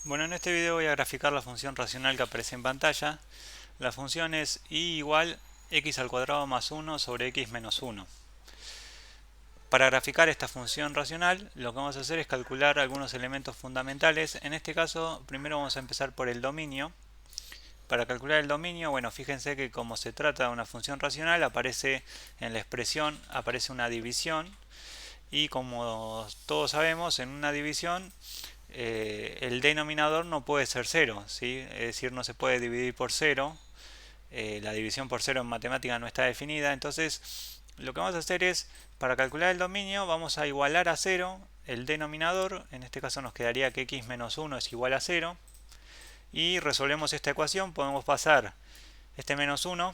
Bueno, en este video voy a graficar la función racional que aparece en pantalla. La función es y igual x al cuadrado más 1 sobre x menos 1. Para graficar esta función racional, lo que vamos a hacer es calcular algunos elementos fundamentales. En este caso, primero vamos a empezar por el dominio. Para calcular el dominio, bueno, fíjense que como se trata de una función racional, aparece en la expresión, aparece una división. Y como todos sabemos, en una división el denominador no puede ser cero, ¿sí? Es decir, no se puede dividir por cero. La división por cero en matemática no está definida. Entonces, lo que vamos a hacer es, para calcular el dominio, vamos a igualar a cero el denominador. En este caso nos quedaría que x menos 1 es igual a cero. Y resolvemos esta ecuación. Podemos pasar este menos 1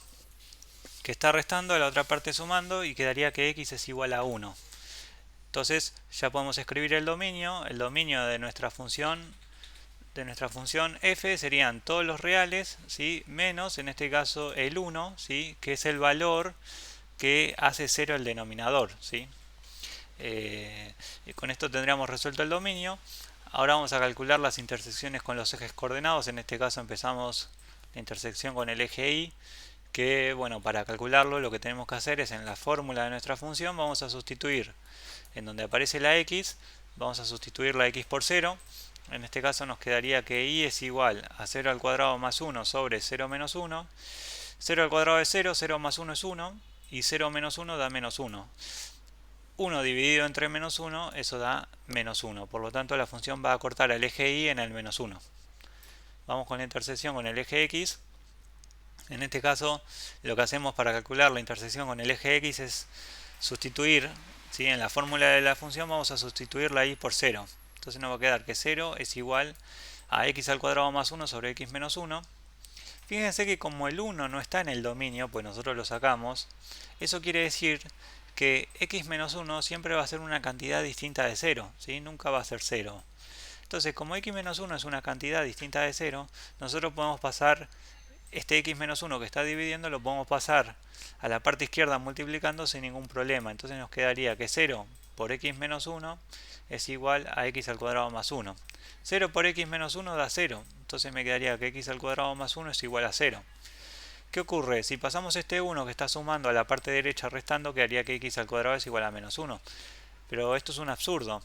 que está restando a la otra parte sumando y quedaría que x es igual a 1. Entonces ya podemos escribir el dominio. El dominio de nuestra función f serían todos los reales, ¿sí? Menos en este caso el 1, ¿sí? Que es el valor que hace 0 el denominador, ¿sí? Y con esto tendríamos resuelto el dominio. Ahora vamos a calcular las intersecciones con los ejes coordenados. En este caso empezamos la intersección con el eje y, que bueno, para calcularlo lo que tenemos que hacer es en la fórmula de nuestra función vamos a sustituir en donde aparece la x, vamos a sustituir la x por 0. En este caso nos quedaría que y es igual a 0 al cuadrado más 1 sobre 0 menos 1. 0 al cuadrado es 0, 0 más 1 es 1 y 0 menos 1 da menos 1. 1 dividido entre menos 1, eso da menos 1. Por lo tanto, la función va a cortar el eje y en el menos 1. Vamos con la intersección con el eje x. En este caso, lo que hacemos para calcular la intersección con el eje x es sustituir, ¿sí? En la fórmula de la función vamos a sustituir la y por 0. Entonces nos va a quedar que 0 es igual a x al cuadrado más 1 sobre x menos 1. Fíjense que como el 1 no está en el dominio, pues nosotros lo sacamos, eso quiere decir que x menos 1 siempre va a ser una cantidad distinta de 0, ¿sí? Nunca va a ser 0. Entonces, como x menos 1 es una cantidad distinta de 0, nosotros podemos pasar este x menos 1 que está dividiendo, lo podemos pasar a la parte izquierda multiplicando sin ningún problema. Entonces nos quedaría que 0 por x menos 1 es igual a x al cuadrado más 1. 0 por x menos 1 da 0. Entonces me quedaría que x al cuadrado más 1 es igual a 0. ¿Qué ocurre? Si pasamos este 1 que está sumando a la parte derecha restando, quedaría que x al cuadrado es igual a menos 1. Pero esto es un absurdo.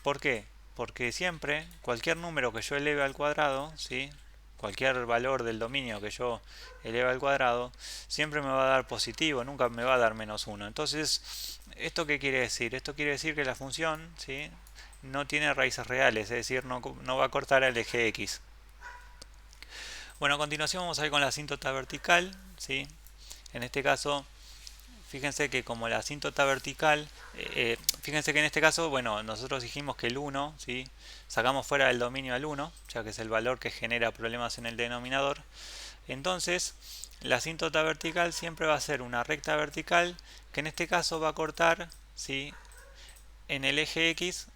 ¿Por qué? Porque siempre, cualquier número que yo eleve al cuadrado, ¿sí? Cualquier valor del dominio que yo eleve al cuadrado, siempre me va a dar positivo, nunca me va a dar menos 1. Entonces, ¿esto qué quiere decir? Esto quiere decir que la función, ¿sí? No tiene raíces reales, es decir, no va a cortar el eje x. Bueno, a continuación vamos a ir con la asíntota vertical, ¿sí? En este caso, fíjense que como la asíntota vertical, fíjense que en este caso, bueno, nosotros dijimos que el 1, ¿sí? Sacamos fuera del dominio al 1, ya que es el valor que genera problemas en el denominador. Entonces, la asíntota vertical siempre va a ser una recta vertical, que en este caso va a cortar, ¿sí? En el eje x,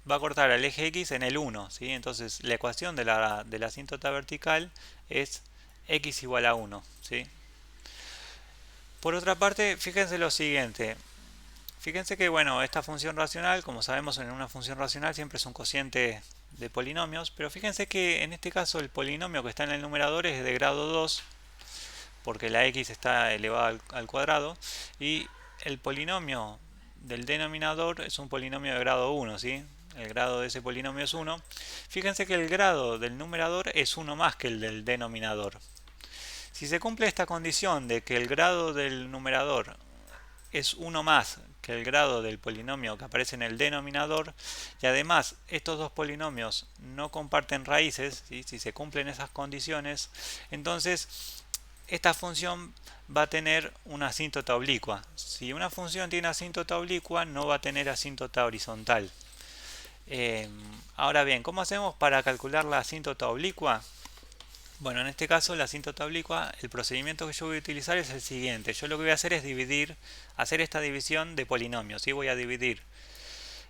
va a cortar al eje x en el 1, ¿sí? Entonces, la ecuación de la asíntota vertical es x igual a 1, ¿sí? Por otra parte, fíjense lo siguiente. Fíjense que, bueno, esta función racional, como sabemos en una función racional siempre es un cociente de polinomios, pero fíjense que en este caso el polinomio que está en el numerador es de grado 2, porque la x está elevada al cuadrado, y el polinomio del denominador es un polinomio de grado 1, ¿sí? El grado de ese polinomio es 1. Fíjense que el grado del numerador es 1 más que el del denominador. Si se cumple esta condición de que el grado del numerador es 1 más que el grado del polinomio que aparece en el denominador, y además estos dos polinomios no comparten raíces, ¿sí? Si se cumplen esas condiciones, entonces esta función va a tener una asíntota oblicua. Si una función tiene asíntota oblicua, no va a tener asíntota horizontal. Ahora bien, ¿cómo hacemos para calcular la asíntota oblicua? Bueno, en este caso la asíntota oblicua, el procedimiento que yo voy a utilizar es el siguiente. Yo lo que voy a hacer es hacer esta división de polinomios. ¿Sí? Voy a dividir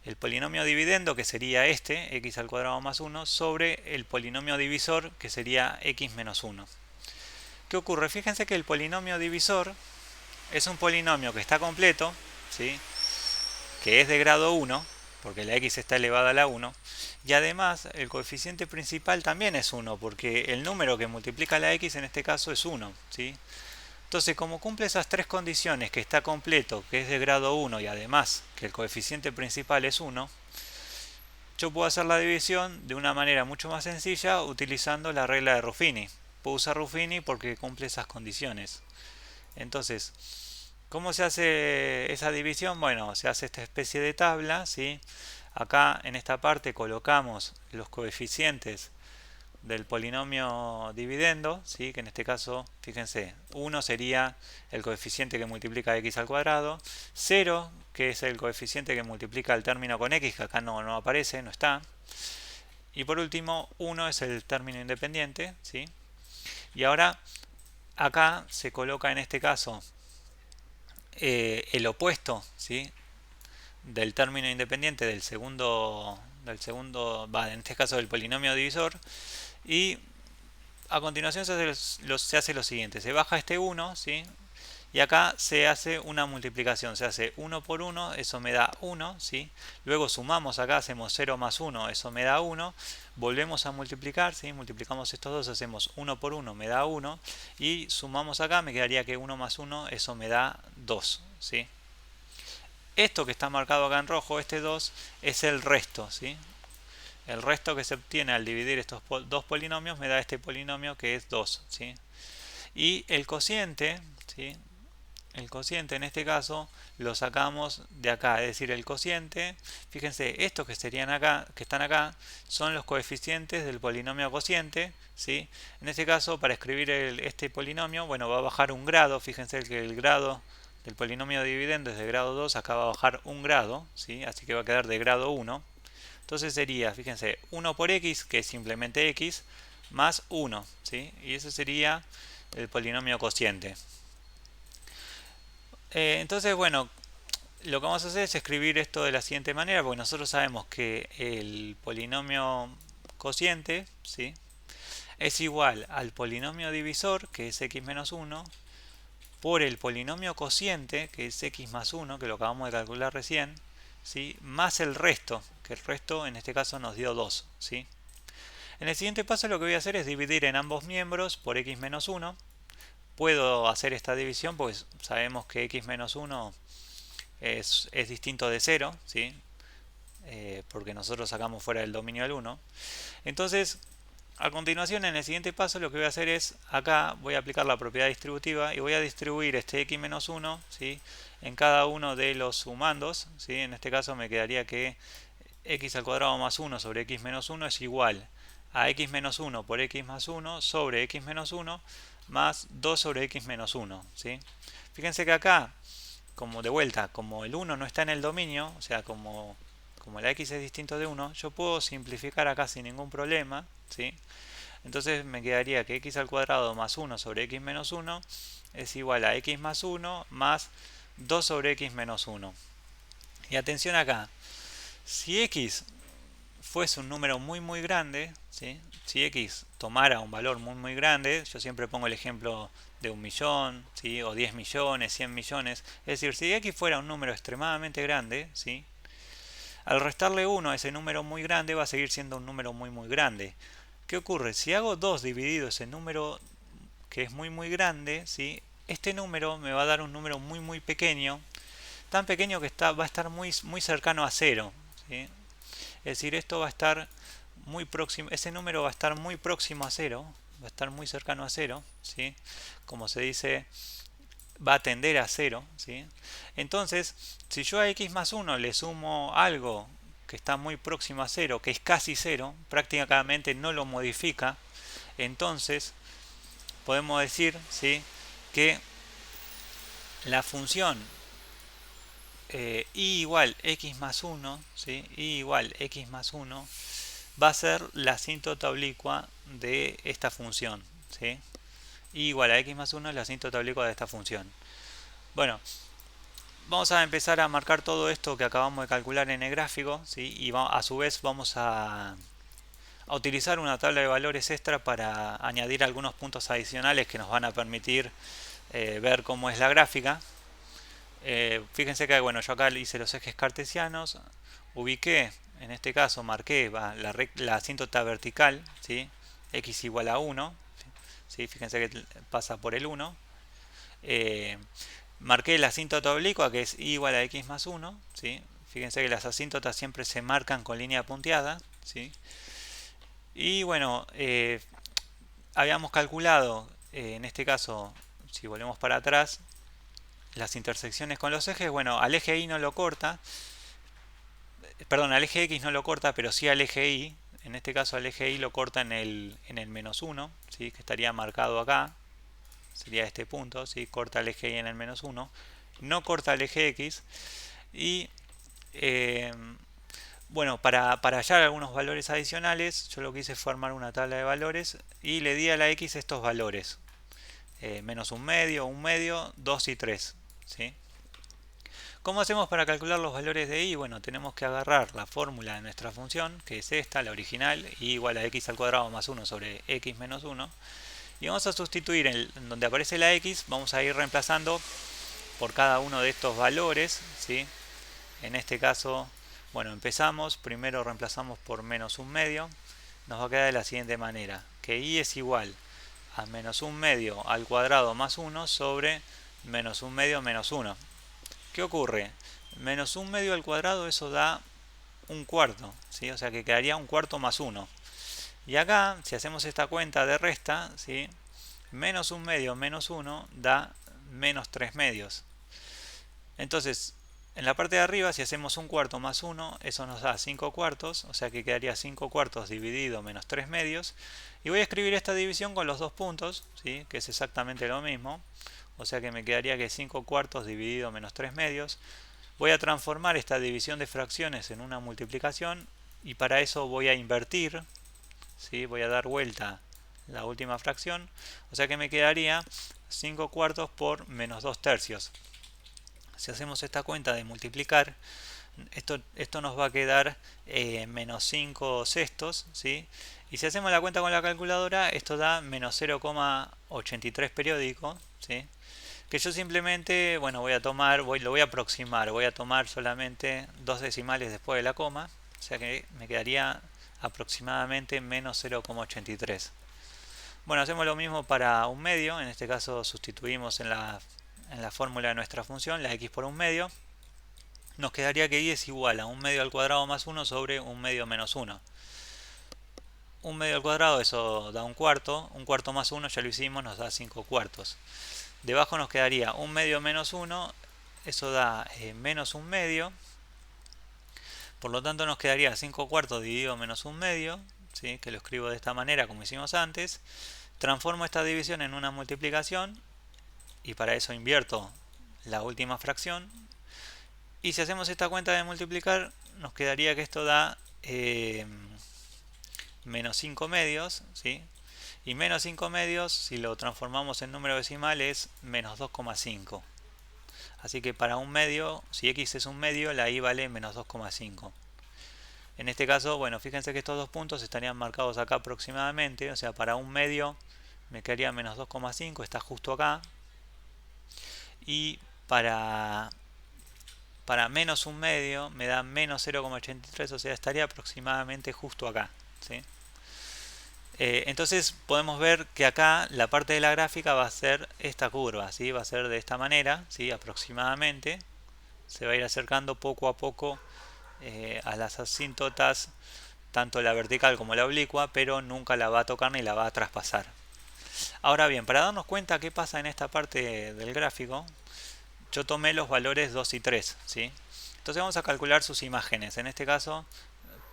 el polinomio dividendo, que sería este, x al cuadrado más 1, sobre el polinomio divisor, que sería x menos 1. ¿Qué ocurre? Fíjense que el polinomio divisor es un polinomio que está completo, ¿sí? Que es de grado 1, porque la x está elevada a la 1. Y además el coeficiente principal también es 1, porque el número que multiplica la x en este caso es 1, ¿sí? Entonces, como cumple esas tres condiciones, que está completo, que es de grado 1 y además que el coeficiente principal es 1, yo puedo hacer la división de una manera mucho más sencilla utilizando la regla de Ruffini. Puedo usar Ruffini porque cumple esas condiciones. Entonces, ¿cómo se hace esa división? Bueno, se hace esta especie de tabla, ¿sí? Acá en esta parte colocamos los coeficientes del polinomio dividendo, ¿sí? Que en este caso, fíjense, 1 sería el coeficiente que multiplica x al cuadrado, 0, que es el coeficiente que multiplica el término con x, que acá no aparece, no está, y por último 1 es el término independiente, ¿sí? Y ahora acá se coloca en este caso el opuesto, ¿sí? Del término independiente en este caso del polinomio divisor, y a continuación se hace lo siguiente: se baja este 1, ¿sí? Y acá se hace una multiplicación, se hace 1 por 1, eso me da 1, ¿sí? Luego sumamos acá, hacemos 0 más 1, eso me da 1. Volvemos a multiplicar, ¿sí? Multiplicamos estos dos, hacemos 1 por 1, me da 1. Y sumamos acá, me quedaría que 1 más 1, eso me da 2, ¿sí? Esto que está marcado acá en rojo, este 2, es el resto, ¿sí? El resto que se obtiene al dividir estos dos polinomios me da este polinomio que es 2, ¿sí? Y el cociente, ¿sí? El cociente en este caso lo sacamos de acá, es decir, el cociente, fíjense, estos que serían acá, que están acá, son los coeficientes del polinomio cociente, ¿sí? En este caso, para escribir este polinomio, bueno, va a bajar un grado, fíjense que el grado del polinomio dividendo es de grado 2, acá va a bajar un grado, ¿sí? Así que va a quedar de grado 1. Entonces sería, fíjense, 1 por x, que es simplemente x, más 1, ¿sí? Y ese sería el polinomio cociente. Entonces, bueno, lo que vamos a hacer es escribir esto de la siguiente manera, porque nosotros sabemos que el polinomio cociente, ¿sí? Es igual al polinomio divisor, que es x menos 1, por el polinomio cociente, que es x más 1, que lo acabamos de calcular recién, ¿sí? Más el resto, que el resto en este caso nos dio 2, ¿sí? En el siguiente paso lo que voy a hacer es dividir en ambos miembros por x menos 1. Puedo hacer esta división pues sabemos que x menos 1 es distinto de 0, ¿sí? Porque nosotros sacamos fuera del dominio del 1. Entonces, a continuación, en el siguiente paso, lo que voy a hacer es, acá voy a aplicar la propiedad distributiva y voy a distribuir este x menos 1, ¿sí? En cada uno de los sumandos, ¿sí? En este caso me quedaría que x al cuadrado más 1 sobre x menos 1 es igual a x menos 1 por x más 1 sobre x menos 1 más 2 sobre x menos 1, ¿sí? Fíjense que acá, como de vuelta, como el 1 no está en el dominio, o sea, como la x es distinto de 1, yo puedo simplificar acá sin ningún problema, ¿sí? Entonces me quedaría que x al cuadrado más 1 sobre x menos 1 es igual a x más 1 más 2 sobre x menos 1. Y atención acá, si x fuese un número muy grande, ¿sí? Si x tomara un valor muy grande, yo siempre pongo el ejemplo de 1.000.000, ¿sí? O 10 millones, 100 millones, es decir, si x fuera un número extremadamente grande, ¿sí? Al restarle 1 a ese número muy grande va a seguir siendo un número muy grande. ¿Qué ocurre? Si hago 2 dividido ese número que es muy grande, ¿sí? Este número me va a dar un número muy pequeño, tan pequeño que va a estar muy cercano a 0, ¿sí? Es decir, esto va a estar muy próximo, ese número va a estar muy próximo a 0, va a estar muy cercano a 0, ¿sí? Como se dice, va a tender a 0, ¿sí? Entonces, si yo a x más 1 le sumo algo que está muy próximo a 0, que es casi 0, prácticamente no lo modifica, entonces podemos decir, ¿sí? Que la función y igual x más 1, ¿sí? Y igual x más 1 va a ser la asíntota oblicua de esta función, ¿sí? Y igual a x más 1 es la asíntota oblicua de esta función. Bueno, vamos a empezar a marcar todo esto que acabamos de calcular en el gráfico, ¿sí? Y a su vez vamos a utilizar una tabla de valores extra para añadir algunos puntos adicionales que nos van a permitir ver cómo es la gráfica. Fíjense que bueno, yo acá hice los ejes cartesianos, ubiqué, en este caso marqué la asíntota vertical, ¿sí? X igual a 1, ¿sí? Fíjense que pasa por el 1. Marqué la asíntota oblicua, que es y igual a x más 1, ¿sí? Fíjense que las asíntotas siempre se marcan con línea punteada, ¿sí? Y bueno, habíamos calculado, en este caso, si volvemos para atrás, las intersecciones con los ejes. Bueno, al eje Y no lo corta, perdón, al eje X no lo corta, pero sí al eje Y. En este caso al eje Y lo corta en el menos 1, ¿sí? Que estaría marcado acá, sería este punto, ¿sí? Corta el eje Y en el menos 1, no corta el eje X. Y bueno, para hallar algunos valores adicionales, yo lo que hice fue armar una tabla de valores y le di a la X estos valores, menos un medio, 2 y 3, ¿sí? ¿Cómo hacemos para calcular los valores de y? Bueno, tenemos que agarrar la fórmula de nuestra función, que es esta, la original, y igual a x al cuadrado más 1 sobre x menos 1. Y vamos a sustituir en donde aparece la x, vamos a ir reemplazando por cada uno de estos valores, ¿sí? En este caso, bueno, empezamos, primero reemplazamos por menos un medio, nos va a quedar de la siguiente manera, que y es igual a menos un medio al cuadrado más 1 sobre menos un medio menos 1. ¿Qué ocurre? Menos un medio al cuadrado, eso da un cuarto, ¿sí? O sea que quedaría un cuarto más 1. Y acá, si hacemos esta cuenta de resta, ¿sí? Menos un medio menos 1 da menos 3 medios. Entonces, en la parte de arriba, si hacemos un cuarto más 1, eso nos da 5 cuartos, o sea que quedaría 5 cuartos dividido menos 3 medios. Y voy a escribir esta división con los dos puntos, ¿sí? Que es exactamente lo mismo. O sea que me quedaría que 5 cuartos dividido menos 3 medios. Voy a transformar esta división de fracciones en una multiplicación y para eso voy a invertir, ¿sí? Voy a dar vuelta la última fracción, o sea que me quedaría 5 cuartos por menos 2 tercios. Si hacemos esta cuenta de multiplicar, esto nos va a quedar menos 5 sextos, ¿sí? Y si hacemos la cuenta con la calculadora, esto da menos 0,83 periódico, ¿sí? Que yo simplemente, bueno, voy a tomar, lo voy a aproximar, voy a tomar solamente dos decimales después de la coma, o sea que me quedaría aproximadamente menos 0,83. Bueno, hacemos lo mismo para un medio, en este caso sustituimos en la fórmula de nuestra función la x por un medio. Nos quedaría que y es igual a un medio al cuadrado más 1 sobre un medio menos 1. Un medio al cuadrado, eso da un cuarto más 1 ya lo hicimos, nos da 5 cuartos. Debajo nos quedaría un medio menos 1, eso da menos un medio. Por lo tanto nos quedaría 5 cuartos dividido menos un medio, ¿sí? Que lo escribo de esta manera como hicimos antes. Transformo esta división en una multiplicación y para eso invierto la última fracción. Y si hacemos esta cuenta de multiplicar, nos quedaría que esto da menos 5 medios, ¿sí? Y menos 5 medios, si lo transformamos en número decimal, es menos 2,5. Así que para un medio, si x es un medio, la y vale menos 2,5. En este caso, bueno, fíjense que estos dos puntos estarían marcados acá aproximadamente. O sea, para un medio me quedaría menos 2,5, está justo acá. Y para menos un medio me da menos 0,83, o sea, estaría aproximadamente justo acá, ¿sí? Entonces podemos ver que acá la parte de la gráfica va a ser esta curva, ¿sí? Va a ser de esta manera, ¿sí? Aproximadamente. Se va a ir acercando poco a poco a las asíntotas, tanto la vertical como la oblicua, pero nunca la va a tocar ni la va a traspasar. Ahora bien, para darnos cuenta qué pasa en esta parte del gráfico, yo tomé los valores 2 y 3, ¿sí? Entonces vamos a calcular sus imágenes. En este caso,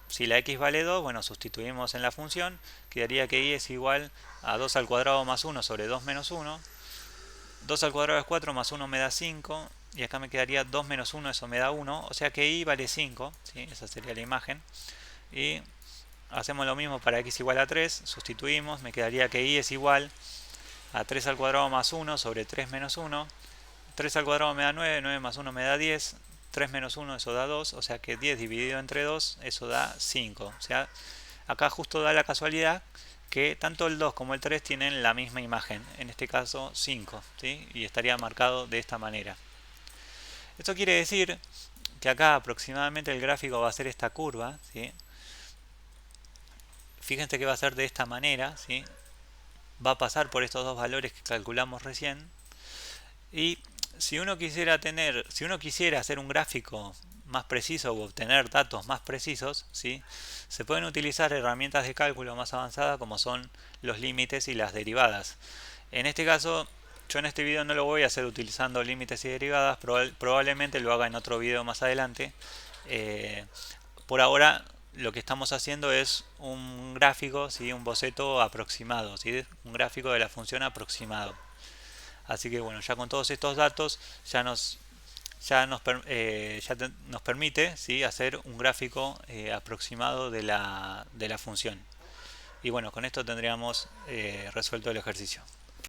si la x vale 2, bueno, sustituimos en la función, quedaría que y es igual a 2 al cuadrado más 1 sobre 2 menos 1. 2 al cuadrado es 4 más 1 me da 5. Y acá me quedaría 2 menos 1, eso me da 1. O sea que y vale 5, ¿sí? Esa sería la imagen. Y hacemos lo mismo para x igual a 3, sustituimos, me quedaría que y es igual a 3 al cuadrado más 1 sobre 3 menos 1. 3 al cuadrado me da 9, 9 más 1 me da 10, 3 menos 1 eso da 2, o sea que 10 dividido entre 2 eso da 5. O sea, acá justo da la casualidad que tanto el 2 como el 3 tienen la misma imagen, en este caso 5, ¿sí? Y estaría marcado de esta manera. Esto quiere decir que acá aproximadamente el gráfico va a ser esta curva, ¿sí? Fíjense que va a ser de esta manera, ¿sí? Va a pasar por estos dos valores que calculamos recién. Y si uno quisiera hacer un gráfico más preciso o obtener datos más precisos, ¿sí? Se pueden utilizar herramientas de cálculo más avanzadas como son los límites y las derivadas. En este caso, yo en este video no lo voy a hacer utilizando límites y derivadas, probablemente lo haga en otro video más adelante. Por ahora lo que estamos haciendo es un gráfico, ¿sí? Un boceto aproximado, ¿sí? Un gráfico de la función aproximado. Así que bueno, ya con todos estos datos nos permite, ¿sí? Hacer un gráfico aproximado de la función. Y bueno, con esto tendríamos resuelto el ejercicio.